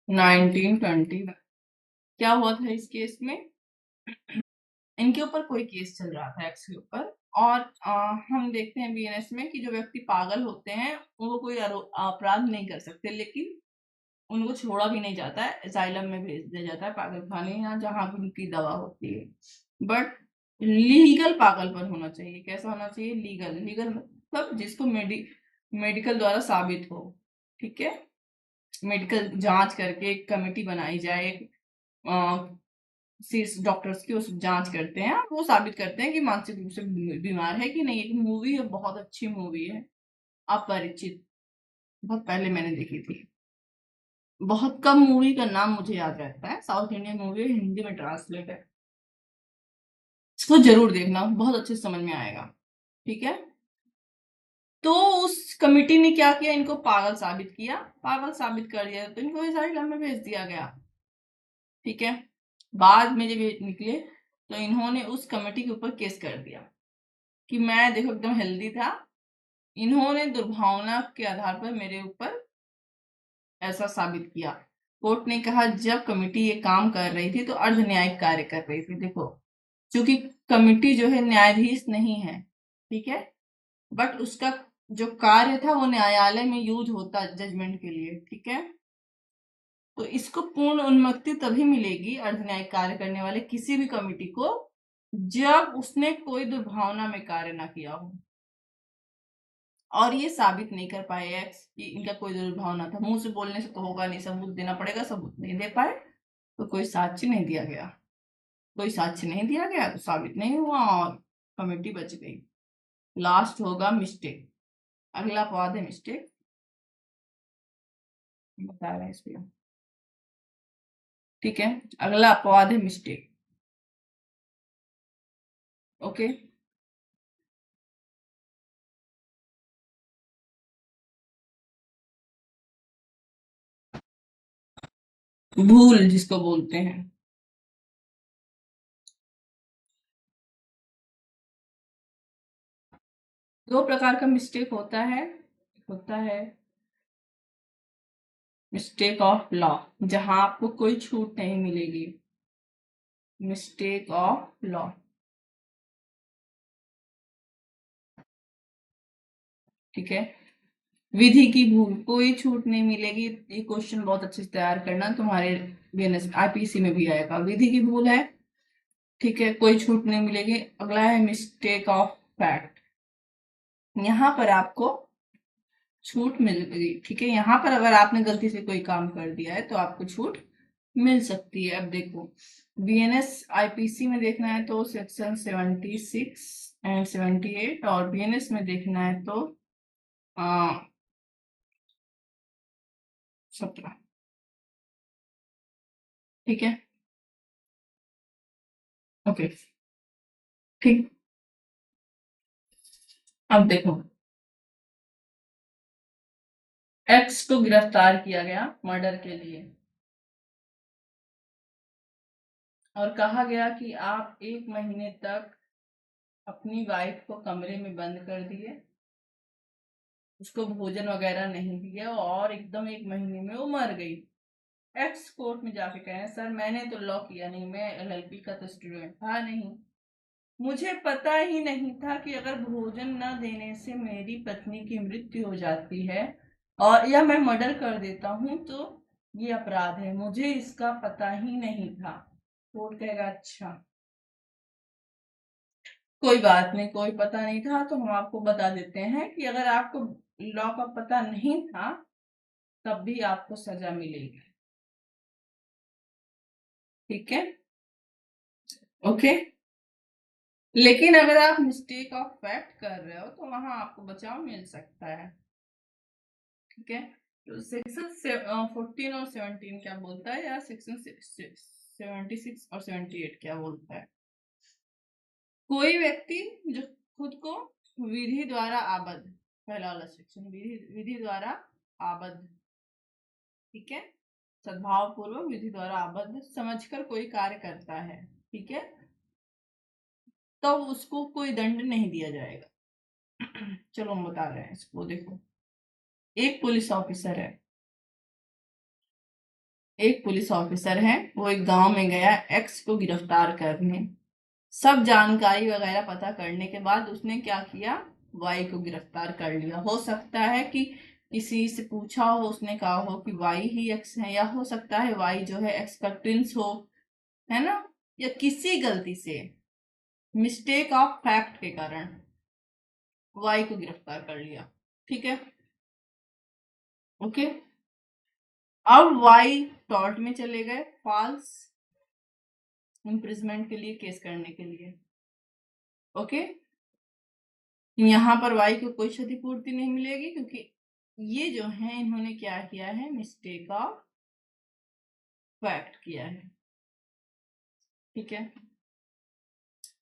1920 में क्या हुआ था इस केस में? इनके ऊपर कोई केस चल रहा था एक्स के ऊपर, और हम देखते हैं बीएनएस में कि जो व्यक्ति पागल होते हैं वो कोई अपराध नहीं कर सकते, लेकिन उनको छोड़ा भी नहीं जाता है, असाइलम में भेज दिया जाता है, पागल खाने या जहां भी उनकी दवा होती है। बट लीगल पागलपन होना चाहिए। कैसा होना चाहिए? लीगल। लीगल मतलब जिसको मेडिकल द्वारा साबित हो। ठीक है, मेडिकल जांच करके एक कमेटी बनाई जाए, शीर्ष डॉक्टर्स की उस जांच करते हैं, वो साबित करते हैं कि मानसिक रूप से बीमार है कि नहीं। एक मूवी है, बहुत अच्छी मूवी है, अपरिचित, बहुत पहले मैंने देखी थी। बहुत कम मूवी का नाम मुझे याद रहता है, साउथ इंडियन मूवी है, हिंदी में ट्रांसलेट है। इसको जरूर देखना, बहुत अच्छे से समझ में आएगा। ठीक है, तो उस कमिटी ने क्या किया? इनको पागल साबित किया। पागल साबित कर दिया तो इनको असाइलम में भेज दिया गया। ठीक है, बाद में जब ये निकले तो इन्होंने उस कमेटी के ऊपर केस कर दिया कि मैं देखो एकदम हेल्दी था, इन्होंने दुर्भावना के आधार पर मेरे ऊपर ऐसा साबित किया। कोर्ट ने कहा जब कमेटी ये काम कर रही थी तो अर्ध न्यायिक कार्य कर रही थी। देखो, क्योंकि कमेटी जो है न्यायाधीश नहीं है, ठीक है, बट उसका जो कार्य था वो न्यायालय में यूज होता जजमेंट के लिए। ठीक है, तो इसको पूर्ण उन्मुक्ति तभी मिलेगी अर्ध न्यायिक कार्य करने वाले किसी भी कमेटी को, जब उसने कोई दुर्भावना में कार्य ना किया हो और ये साबित नहीं कर पाए एक्स कि इनका कोई दुर्भावना था। मुंह से बोलने से तो होगा नहीं, सबूत देना पड़ेगा, सबूत नहीं दे पाए तो कोई साक्ष्य नहीं दिया गया। कोई साक्ष्य नहीं दिया गया तो साबित नहीं हुआ और कमेटी बच गई। लास्ट होगा मिस्टेक। अगला अपवाद है मिस्टेक, बता रहे हैं इस पे। ठीक है, अगला अपवाद है मिस्टेक। ओके, भूल जिसको बोलते हैं। दो प्रकार का मिस्टेक होता है मिस्टेक ऑफ लॉ, जहां आपको कोई छूट नहीं मिलेगी। मिस्टेक ऑफ लॉ, ठीक है, विधि की भूल, कोई छूट नहीं मिलेगी। ये क्वेश्चन बहुत अच्छे से तैयार करना, तुम्हारे बीएनएस आईपीसी में भी आएगा। विधि की भूल है, ठीक है, कोई छूट नहीं मिलेगी। अगला है मिस्टेक ऑफ फैक्ट, यहाँ पर आपको छूट मिल गई। ठीक है, यहाँ पर अगर आपने गलती से कोई काम कर दिया है तो आपको छूट मिल सकती है। अब देखो, बीएनएस आईपीसी में देखना है तो सेक्शन 76 एंड 78, और बीएनएस में देखना है तो 17। ठीक है, ओके, ठीक। अब देखो, एक्स को गिरफ्तार किया गया मर्डर के लिए और कहा गया कि आप 1 महीने तक अपनी वाइफ को कमरे में बंद कर दिए, उसको भोजन वगैरह नहीं दिया और एकदम 1 महीने में वो मर गई। एक्स कोर्ट में जाके कहे सर मैंने तो लॉ किया नहीं, मैं एलएलबी का तो स्टूडेंट था नहीं, मुझे पता ही नहीं था कि अगर भोजन न देने से मेरी पत्नी की मृत्यु हो जाती है और या मैं मर्डर कर देता हूं तो ये अपराध है, मुझे इसका पता ही नहीं था। कोर्ट कहेगा अच्छा, कोई बात नहीं, कोई पता नहीं था तो हम आपको बता देते हैं कि अगर आपको लॉ का पता नहीं था तब भी आपको सजा मिलेगी। ठीक है, ओके, लेकिन अगर आप मिस्टेक ऑफ फैक्ट कर रहे हो तो वहां आपको बचाव मिल सकता है। ठीक है, तो सेक्शन 14 और 17 क्या बोलता है, या सेक्शन 76 और 78 क्या बोलता है? कोई व्यक्ति जो खुद को विधि द्वारा आबद्ध, पहला वाला सेक्शन, विधि विधि द्वारा आबद्ध, ठीक है, सद्भाव पूर्वक विधि द्वारा आबद्ध समझकर कोई कार्य करता है, ठीक है, तो उसको कोई दंड नहीं दिया जाएगा। चलो हम बता रहे हैं इसको। देखो, एक पुलिस ऑफिसर है, एक पुलिस ऑफिसर है, वो एक गांव में गया एक्स को गिरफ्तार करने। सब जानकारी वगैरह पता करने के बाद उसने क्या किया, वाई को गिरफ्तार कर लिया। हो सकता है कि किसी से पूछा हो, उसने कहा हो कि वाई ही एक्स है, या हो सकता है वाई जो है एक्स का ट्विंस हो, है ना, या किसी गलती से मिस्टेक ऑफ फैक्ट के कारण वाई को गिरफ्तार कर लिया। ठीक है, ओके। अब वाई टॉर्ट में चले गए फॉल्स इम्प्रिजमेंट के लिए केस करने के लिए। ओके, यहाँ पर वाई को कोई क्षतिपूर्ति नहीं मिलेगी, क्योंकि ये जो है इन्होंने क्या किया है, मिस्टेक ऑफ फैक्ट किया है। ठीक है,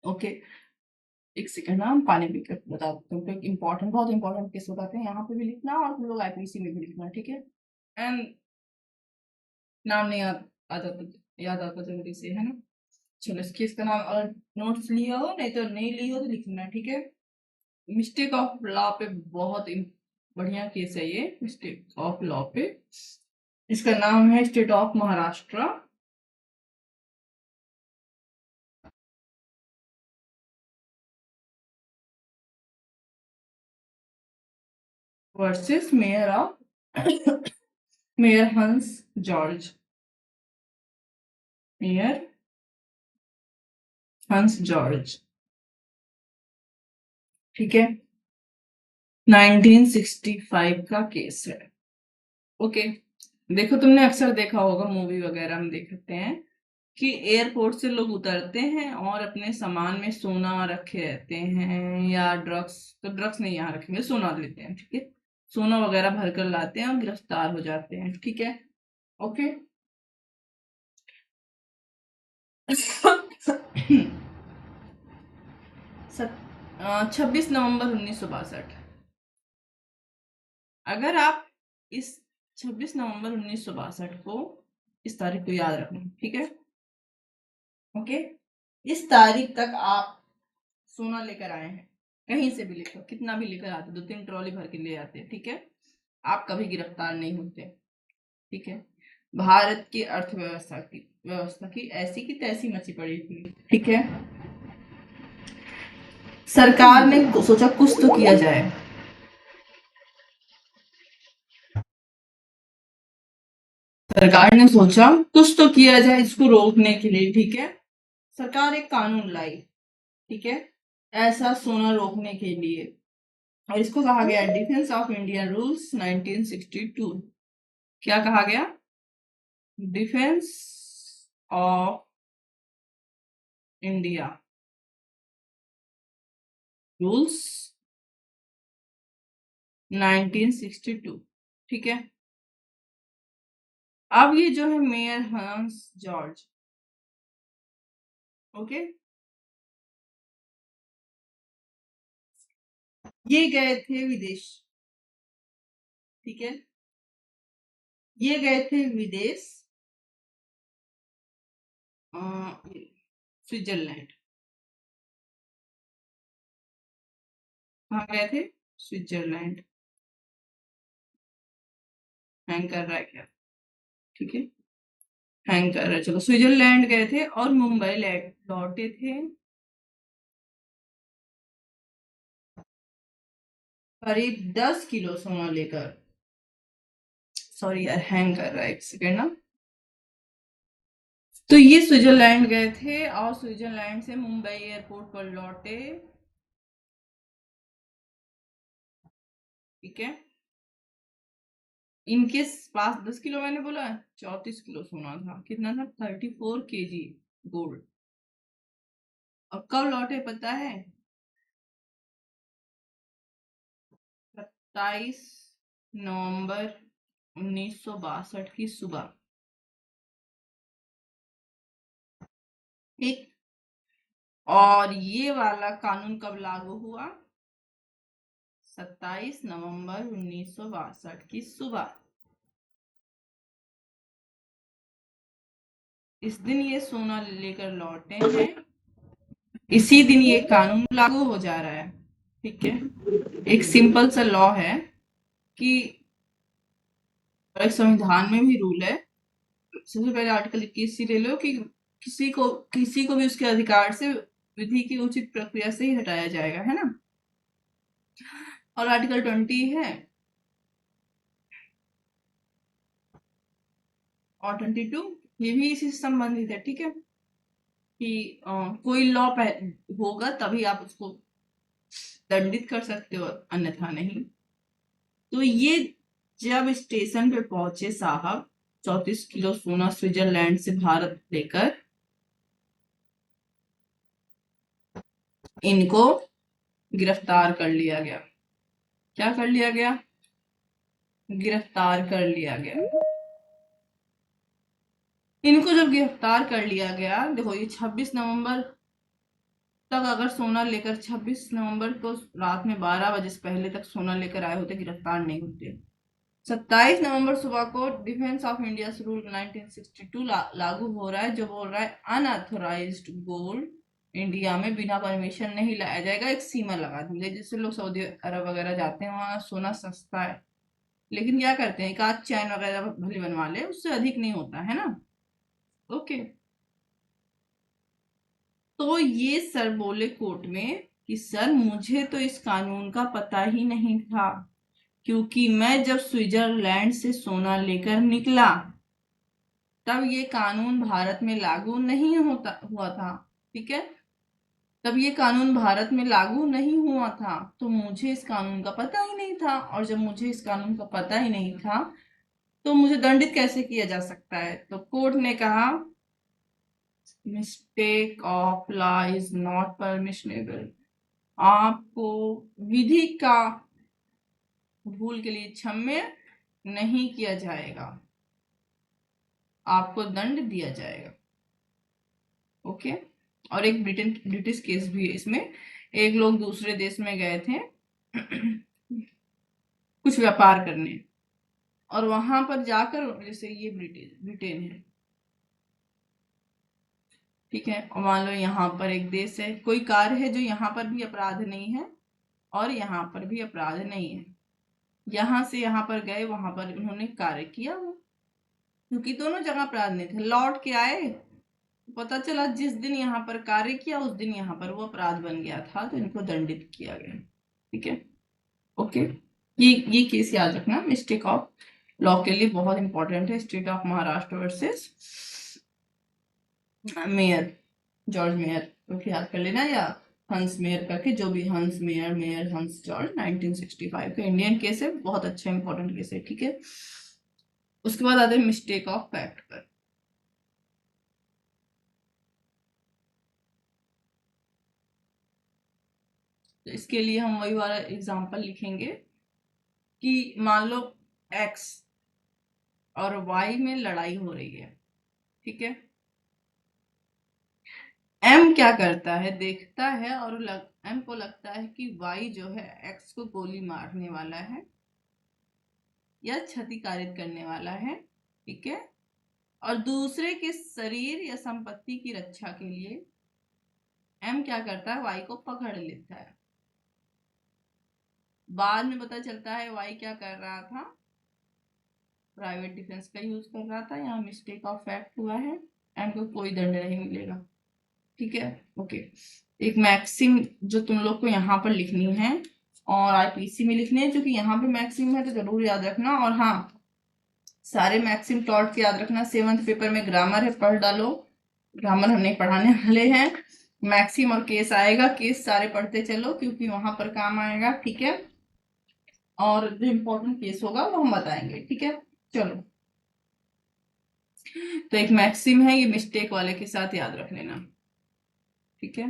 ओके। एक सेकंड ना, हम पानी पी कर बता देते हैं, क्योंकि इंपॉर्टेंट, बहुत इंपॉर्टेंट केस बताते हैं, यहाँ पे भी लिखना और तुम लोग आईपीसी में भी लिखना। ठीक है, एंड नाम नहीं आ जाता, याद आता जल्दी से, है ना। चलो, इस केस का नाम अगर नोट्स लिया हो, नहीं तो नहीं ली हो तो लिखना। ठीक है, मिस्टेक ऑफ लॉ पे बहुत बढ़िया केस है ये, मिस्टेक ऑफ लॉ पे। इसका नाम है state of Maharashtra versus mayor of mayor हंस जॉर्ज, मेयर हंस जॉर्ज। ठीक है, 1965 का केस है। ओके, देखो तुमने अक्सर देखा होगा, मूवी वगैरह में देखते हैं कि एयरपोर्ट से लोग उतरते हैं और अपने सामान में सोना रखे रहते हैं, या ड्रग्स, तो ड्रग्स नहीं यहाँ रखेंगे, सोना लेते हैं। ठीक है, सोना वगैरह भर कर लाते हैं और गिरफ्तार हो जाते हैं। ठीक है, ओके। 26 नवंबर 1962। अगर आप इस 26 नवंबर 1962 को, इस तारीख को याद रखना। ठीक है, ओके। इस तारीख तक आप सोना लेकर आए हैं, कहीं से भी लेकर, कितना भी लेकर आते, 2-3 ट्रॉली भर के ले आते। ठीक है, आप कभी गिरफ्तार नहीं होते। ठीक है, भारत की व्यवस्था की ऐसी की तैसी मची पड़ी थी। ठीक है, सरकार ने सोचा कुछ तो किया जाए। सरकार ने सोचा कुछ तो किया जाए इसको रोकने के लिए। ठीक है, सरकार एक कानून लाई। ठीक है, ऐसा सोना रोकने के लिए, और इसको कहा गया डिफेंस ऑफ इंडियन रूल्स 1962। क्या कहा गया, डिफेंस ऑफ इंडिया रूल्स 1962। ठीक है, अब ये जो है मेयर हंस जॉर्ज, ओके, ये गए थे विदेश। ठीक है, ये गए थे विदेश, स्विट्जरलैंड। कहाँ गए थे, स्विट्जरलैंड। हैंग कर रहा है क्या, ठीक है, हैंग कर रहा है। चलो, स्विट्जरलैंड गए थे और मुंबई लौटे थे करीब 10 किलो सोना लेकर। सॉरी यार, हैंग कर रहा है, एक सेकेंड ना। तो ये स्विट्जरलैंड गए थे और स्विट्जरलैंड से मुंबई एयरपोर्ट पर लौटे। ठीक है, इनके पास 10 किलो, मैंने बोला 34 किलो सोना था। कितना था, 34 kg गोल्ड। अब कब लौटे पता है, 27 नवंबर 1962 की सुबह। ठीक, और ये वाला कानून कब लागू हुआ, 27 नवंबर 1962 की सुबह। इस दिन ये सोना लेकर लौटे हैं, इसी दिन ये कानून लागू हो जा रहा है। ठीक है, एक सिंपल सा लॉ है कि संविधान में भी रूल है सबसे पहले आर्टिकल 21 ले लो कि किसी को भी उसके अधिकार से विधि की उचित प्रक्रिया से ही हटाया जाएगा, है ना। और आर्टिकल 20 है और 22 ये भी इसी से संबंधित है, ठीक है, कि कोई लॉ होगा तभी आप उसको दंडित कर सकते हो, अन्यथा नहीं। तो ये जब स्टेशन पे पहुंचे साहब, 34 किलो सोना स्विट्जरलैंड से भारत लेकर, इनको गिरफ्तार कर लिया गया। क्या कर लिया गया? गिरफ्तार कर लिया गया। इनको जब गिरफ्तार कर लिया गया, देखो ये 26 नवंबर तक अगर सोना लेकर 26 नवंबर को रात में 12 बजे से पहले तक सोना लेकर आए होते, गिरफ्तार नहीं होते। 27 नवंबर सुबह को डिफेंस ऑफ इंडिया रूल 1962 लागू हो रहा है, जो बोल रहा है अनऑथोराइज्ड गोल्ड इंडिया में बिना परमिशन नहीं लाया जाएगा। एक सीमा लगा दी गई, जिससे लोग सऊदी अरब वगैरह जाते हैं, वहां सोना सस्ता है, लेकिन क्या करते हैं, एक आध चैन वगैरह भले बनवा ले, उससे अधिक नहीं होता है ना। ओके। तो ये सर बोले कोर्ट में कि सर मुझे तो इस कानून का पता ही नहीं था, क्योंकि मैं जब स्विट्जरलैंड से सोना लेकर निकला तब ये कानून भारत में लागू नहीं होता हुआ था, ठीक है, तब ये कानून भारत में लागू नहीं हुआ था, तो मुझे इस कानून का पता ही नहीं था, और जब मुझे इस कानून का पता ही नहीं था तो मुझे दंडित कैसे किया जा सकता है। तो कोर्ट ने कहा mistake of law is not permissionable, आपको विधि का भूल के लिए क्षम्य नहीं किया जाएगा, आपको दंड दिया जाएगा। ओके। और एक ब्रिटिश केस भी है इसमें। एक लोग दूसरे देश में गए थे कुछ व्यापार करने, और वहां पर जाकर, जैसे ये ब्रिटेन है, ठीक है, और मान लो यहाँ पर एक देश है, कोई कार्य है जो यहाँ पर भी अपराध नहीं है और यहाँ पर भी अपराध नहीं है, यहाँ से यहाँ पर गए, वहां पर उन्होंने कार्य किया वो, क्योंकि दोनों जगह अपराध नहीं थे, लौट के आए, पता चला जिस दिन यहाँ पर कार्य किया उस दिन यहाँ पर वो अपराध बन गया था, तो इनको दंडित किया गया, ठीक है। ओके। ये केस याद रखना, मिस्टेक ऑफ लॉ के लिए बहुत इंपॉर्टेंट है। State of Maharashtra versus mayor, George mayor, तो याद कर लेना, या हंस मेयर करके, जो भी, हंस मेयर, मेयर हंस जॉर्ज, 1965 का इंडियन केस है, बहुत अच्छा इंपॉर्टेंट केस है, ठीक है। उसके बाद आते हैं मिस्टेक ऑफ फैक्ट पर। तो इसके लिए हम वही वाला एग्जांपल लिखेंगे कि मान लो एक्स और वाई में लड़ाई हो रही है, ठीक है। एम क्या करता है, देखता है और एम को लगता है कि वाई जो है एक्स को गोली मारने वाला है या क्षतिकारित करने वाला है, ठीक है, और दूसरे के शरीर या संपत्ति की रक्षा के लिए एम क्या करता है, वाई को पकड़ लेता है। बाद में पता चलता है वाई क्या कर रहा था, प्राइवेट डिफेंस का यूज कर रहा था, यहाँ मिस्टेक ऑफ फैक्ट हुआ है, एम को कोई दंड नहीं मिलेगा, ठीक है। ओके। एक मैक्सिम जो तुम लोग को यहाँ पर लिखनी है और आईपीसी में लिखनी है, क्योंकि यहाँ पे मैक्सिम है तो जरूर याद रखना। और हाँ, सारे मैक्सिम टॉट के याद रखना। 7th पेपर में ग्रामर है, पढ़ डालो, ग्रामर हम नहीं पढ़ाने वाले हैं, मैक्सिम और केस आएगा, केस सारे पढ़ते चलो क्योंकि वहां पर काम आएगा, ठीक है। और जो इम्पोर्टेंट केस होगा वो हम बताएंगे, ठीक है। चलो, तो एक मैक्सिम है, ये मिस्टेक वाले के साथ याद रख लेना, ठीक है।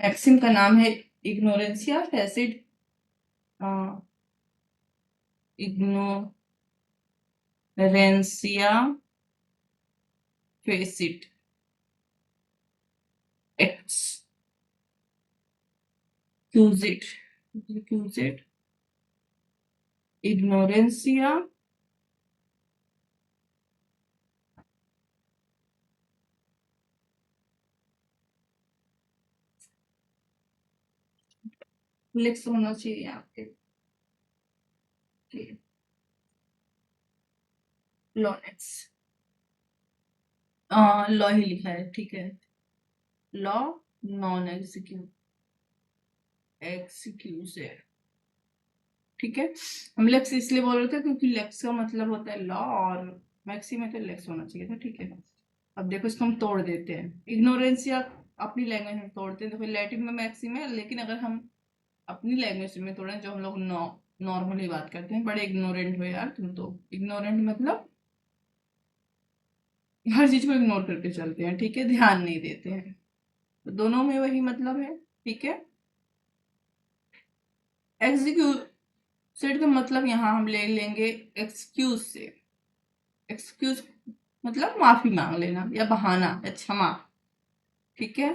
मैक्सिम का नाम है इग्नोरेंसिया फैसिड, इग्नोरेंसिया फेसिट एक्सक्यूजिट, एक्सक्यूजिट इग्नोरेंसिया लिख होना चाहिए आपके। लॉनेक्स लॉ ही लिखा है, ठीक है। लॉ नॉन एक्सिक्यूटिव, ठीक है। हम लेक्स इसलिए बोल रहे थे क्योंकि लेक्स का मतलब होता है लॉ, और मैक्सी में तो लेक्स होना चाहिए था, ठीक है। अब देखो इसको हम तोड़ देते हैं, इग्नोरेंसिया अपनी लैंग्वेज में तोड़ते हैं, देखो लैटिन में मैक्सी में, लेकिन अगर हम अपनी लैंग्वेज में तोड़े, जो हम लोग नॉर्मली बात करते हैं, बड़े इग्नोरेंट हो यार तुम तो। इग्नोरेंट मतलब हर चीज को इग्नोर करके चलते हैं, ठीक है, ध्यान नहीं देते हैं, तो दोनों में वही मतलब है, ठीक है। एग्जीक्यूटेड का मतलब यहाँ हम ले लेंगे एक्सक्यूज से। एक्सक्यूज मतलब माफी मांग लेना या बहाना या क्षमा, ठीक है,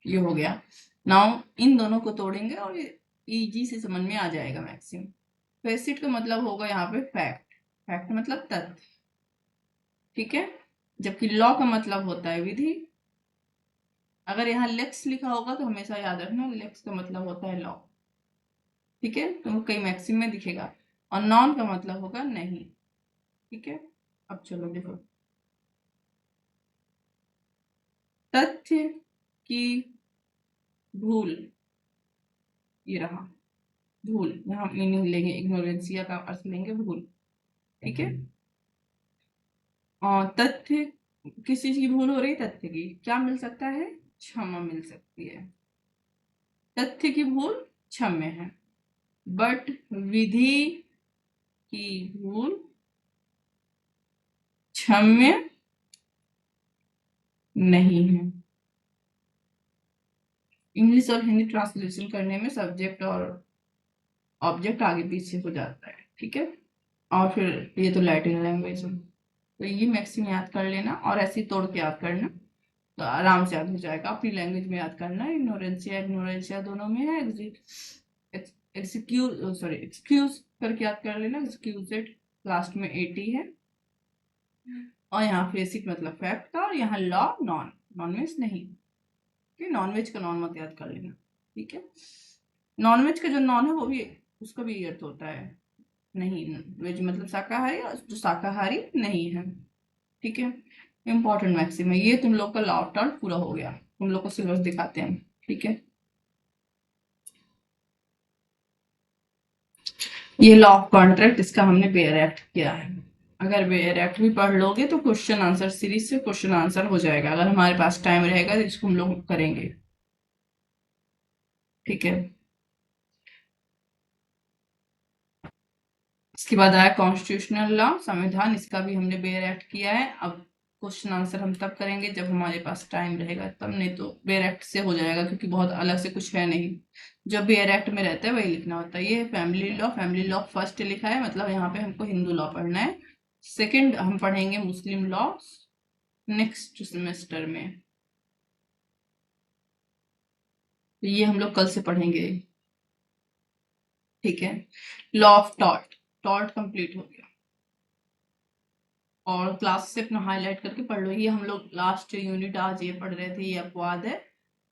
ये हो गया। नाउ इन दोनों को तोड़ेंगे और इजी से समझ में आ जाएगा मैक्सिमम। फेसिट का मतलब होगा यहाँ पे फैक्ट, फैक्ट मतलब तथ्य, ठीक है। जबकि लॉ का मतलब होता है विधि। अगर यहाँ लेक्स लिखा होगा तो हमेशा याद रखना लेक्स का मतलब होता है लॉ, ठीक है, तो कई मैक्सिम में दिखेगा। और नॉन का मतलब होगा नहीं, ठीक है। अब चलो देखो, तथ्य की भूल, ये रहा भूल, यहाँ मीनिंग लेंगे, इग्नोरेंसिया का अर्थ लेंगे भूल, ठीक है। और तथ्य, किस चीज की भूल हो रही है, तथ्य की, क्या मिल सकता है, क्षमा मिल सकती है। तथ्य की भूल क्षम्य है, बट विधि की भूल क्षम्य नहीं है। इंग्लिश और हिंदी ट्रांसलेशन करने में सब्जेक्ट और ऑब्जेक्ट आगे पीछे हो जाता है, ठीक है। और फिर ये तो लैटिन लैंग्वेज है, तो ये मैक्सिम याद कर लेना और ऐसे ही तोड़ के याद करना, तो आराम से याद हो जाएगा। अपनी लैंग्वेज में याद करना, इग्नोरेंसिया इग्नोरेंसिया दोनों में है। एक्सक्यूज करके याद कर लेना, एक्सक्यूजेड लास्ट में एटी है। और यहाँ फेसिक मतलब फैक्ट का, और यहाँ लॉ नॉन, नॉन वेज नहीं, नॉन वेज का नॉन मत याद कर लेना, ठीक है। नॉन वेज का जो नॉन है वो भी, उसका भी अर्थ होता है नहीं, वेज मतलब शाकाहारी, और जो शाकाहारी नहीं है, ठीक है। इंपॉर्टेंट मैक्सिम है ये, तुम लोग का लॉ टर्न पूरा हो गया, तुम लोग को सिलेबस दिखाते हैं, ठीक है। ये लॉ ऑफ कॉन्ट्रैक्ट, इसका हमने बेयर एक्ट किया है। अगर बेयर एक्ट भी पढ़ लोगे तो क्वेश्चन आंसर सीरीज से क्वेश्चन आंसर हो जाएगा, अगर हमारे पास टाइम रहेगा तो इसको हम लोग करेंगे, ठीक है। इसके बाद आया कॉन्स्टिट्यूशनल लॉ, संविधान, इसका भी हमने बेयर एक्ट किया है। अब क्वेश्चन आंसर हम तब करेंगे जब हमारे पास टाइम रहेगा तब, नहीं तो बेयर एक्ट से हो जाएगा, क्योंकि बहुत अलग से कुछ है नहीं, जब बेयर एक्ट में रहता है वही लिखना होता है। ये family law, family law first लिखा है, मतलब यहाँ पे हमको हिंदू लॉ पढ़ना है। सेकंड हम पढ़ेंगे मुस्लिम लॉ नेक्स्ट सेमेस्टर में, तो ये हम लोग कल से पढ़ेंगे, ठीक है। Law of tort, tort complete हो गया, और क्लास से अपना हाईलाइट करके पढ़ लो। ये हम लोग लास्ट यूनिट आज ये पढ़ रहे थे, ये अपवाद है,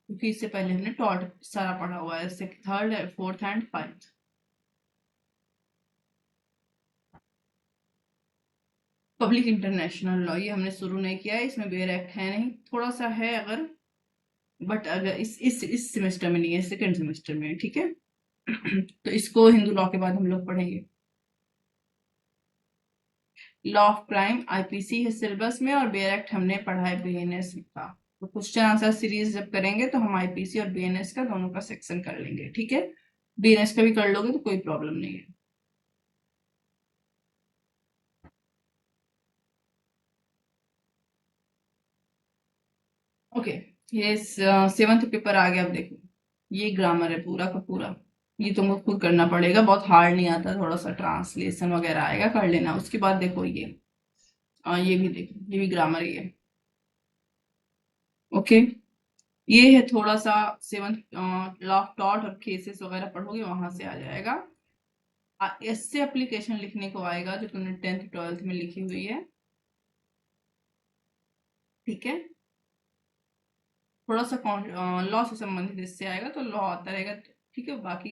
क्योंकि इससे पहले हमने टॉर्ट सारा पढ़ा हुआ है, third fourth and fifth. Public international law, ये हमने शुरू नहीं किया है, इसमें बेयर एक्ट है नहीं, थोड़ा सा है अगर, बट अगर इस सेमेस्टर में नहीं है, सेकंड सेमेस्टर में है, ठीक है। तो इसको हिंदू लॉ के बाद हम लोग पढ़ेंगे। लॉ ऑफ क्राइम आईपीसी है सिलेबस में, और बेयर एक्ट हमने पढ़ा है बीएनएस का। तो क्वेश्चन आंसर सीरीज जब करेंगे तो हम आईपीसी और बीएनएस का दोनों का सेक्शन कर लेंगे, ठीक है। बीएनएस का भी कर लोगे तो कोई प्रॉब्लम नहीं है। ओके, ये सेवंथ पेपर आ गया। अब देखो, ये ग्रामर है पूरा का पूरा, ये तुमको खुद करना पड़ेगा, बहुत हार्ड नहीं आता, थोड़ा सा ट्रांसलेशन वगैरह आएगा, कर लेना। उसके बाद देखो ये भी देखो, ये भी ग्रामर ही है, ओके। ये है थोड़ा सा सेवंथ लॉ ऑफ टॉर्ट और केसेस वगैरह पढ़ोगे वहां से आ जाएगा। इससे एप्लीकेशन लिखने को आएगा जो तुमने टेंथ ट्वेल्थ में लिखी हुई है, ठीक है। थोड़ा सा लॉ से संबंधित इससे आएगा, तो लॉ आता रहेगा, ठीक है। बाकी